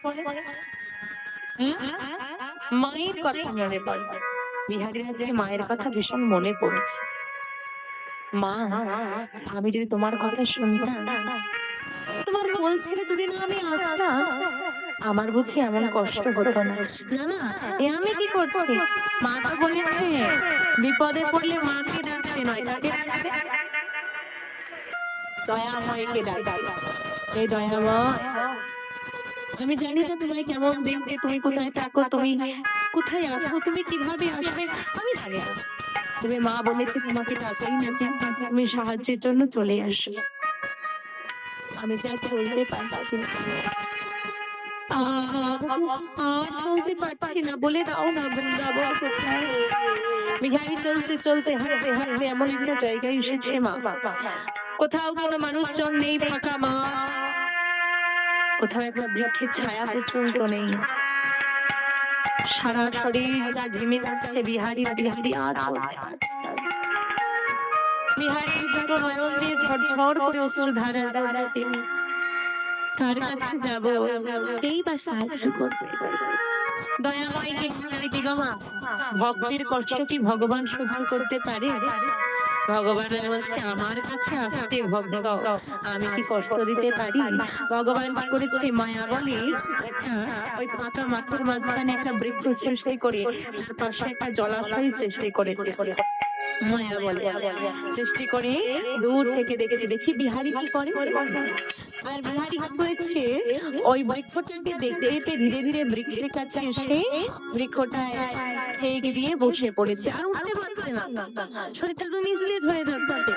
হুম? মায়ের কথা মনে পড়ে। বিহারীর আজকে মায়ের কথা ভীষণ মনে পড়েছে। মা, আমি যদি তোমার কথা শুনতাম, তোমার কোল ছেড়ে যদি না আমি আসতাম, আমার বুঝি এমন কষ্ট হতো না। না না, এ আমি কি করছি? মা তো বলেছে বিপদে পড়লে মাকে ডাকতে নয়, কাকে ডাকতে? দয়াময়কে ডাকতে। এই দয়াময়, আমি জানি না তোমায় কেমন দেখতে, তুমি কোথায় থাকো, তুমি কোথায় আছো, তুমি কিভাবে আসবে, আমি জানি না। তবে মা বলেছে তোমাকে ডাকাই না কেন, তুমি সাহায্যের জন্য চলে আসো। আমি যা চলতে পারছি না, আর চলতে পারছি না, বলে দাও না বৃন্দাবন কোথায়? বিহারি চলতে চলতে হাঁটতে হাঁটতে এমন একটা জায়গায় এসেছে মা, কোথাও কোনো মানুষজন নেই, ফাঁকা মাঠ, কোথাও একটা বৃক্ষের ছায়া পর্যন্ত নেই। সারা শরীরটা ঘেমে যাচ্ছে বিহারীর। বিহারী আর বিহারীর দুটো নয়ন দিয়ে ঝরঝর করে অশ্রুধারা ধারাতে। কার কাছে যাব, এই বা সাহায্য করবে? দয়াময়কে কি গো মা, ভক্তের কষ্ট কি ভগবান সহ্য করতে পারে? ভগবান বলছে আমার কাছে আসতে ভক্ত, আমি কি কষ্ট দিতে পারি? ভগবান কি করেছে, মায়া বলে ওই ফাঁকা মাঠের মাঝখানে একটা বৃক্ষ সৃষ্টি করে, তার পাশে একটা জলাশয় সৃষ্টি করেছে। মায়া বলে সৃষ্টি করে দূর থেকে দেখে দেখি বিহারী কি করে। আর বিহারী কি করেছে, ওই বৃক্ষটাকে দেখতে দেখতে ধীরে ধীরে বৃক্ষের কাছে এসে বৃক্ষটায় ঠেক দিয়ে বসে পড়েছে। আর উঠতে পারছে না, শরীরটা তো নিচলিত হয়ে যাচ্ছে।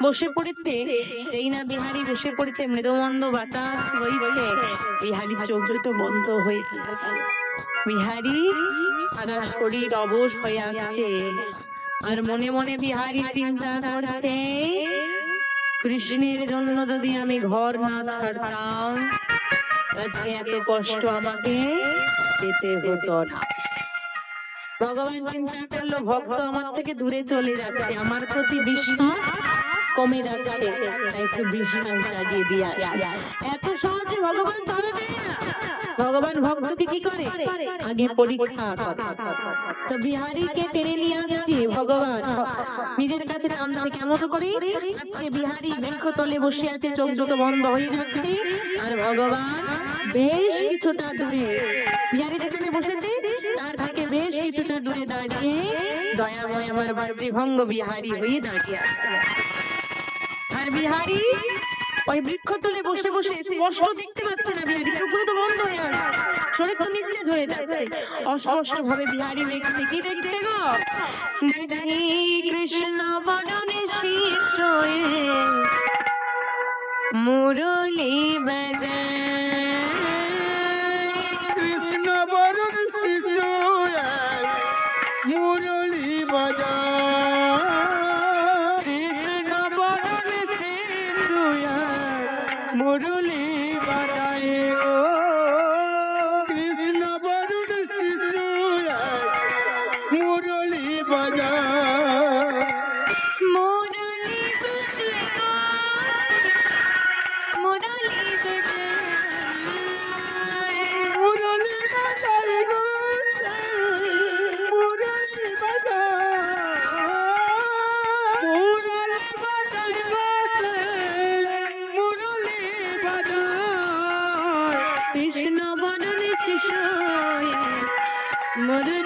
বসে পড়েছে, যেই না বিহারী বসে পড়েছে, মৃদুমন্দ বাতাস বইছে, বিহারী চোখ দুটো বন্ধ হয়ে গেছে। বিহারী সারা শরীর অবশ হয়ে আছে, আর মনে মনে বিহারী চিন্তা করছে, কৃষ্ণের জন্য যদি আমি ঘর না ছাড়তাম, এত কষ্ট আমাকে পেতে হতো না। ভগবান চিন্তা করলো, ভক্ত আমার থেকে দূরে চলে যাচ্ছে, আমার প্রতি বিশ্বাস কমে যাচ্ছে, একটু বিশ্বাস জাগিয়ে দিয়া। এত সহজে ভগবান ধরে নেয় না। ভগবান ভক্তকে কি করে, আগে পরীক্ষা করে। তো বিহারীকে টেনে নিয়ে আসছে ভগবান নিজের কাছে টানতে। কেমন করে? আজকে বিহারী বৃক্ষতলে বসে আছে, চোখ দুটো বন্ধ হয়ে যাচ্ছে, আর ভগবান বেশ কিছুটা দূরে, বিহারী যেখানে বসেছে তার থেকে বেশ কিছুটা দূরে দাঁড়িয়ে দয়াময় আমার ভাতৃভঙ্গ বিহারী হয়ে দাঁড়িয়ে আছে। আর বিহারী ওই বৃক্ষতলে বসে বসে স্পষ্ট দেখতে পাচ্ছে না, বিহারী চোখগুলো তো বন্ধ হয়ে আছে, শরীর তো নিস্তেজ হয়ে যাচ্ছে। অস্পষ্ট ভাবে বিহারী দেখতে কি দেখছে গো, কৃষ্ণ বদনে শিশোয়ে মুরলী বাজায়, কৃষ্ণ বরণ শিশুয়া মুরলী বাজায়, কৃষ্ণ বদনে শিশুয়া মুরলী বাজায় গো, কৃষ্ণ বরণ শিশুয়া মুরলী বাজায়, মুরলী বাজায়, মুরলী বাজায়, মুরলী বাজায় গো, মুরলী বাজায়, মুরলী বাজায়, মুরলী বাজায়। কৃষ্ণ বদনে শিশু মুরলী।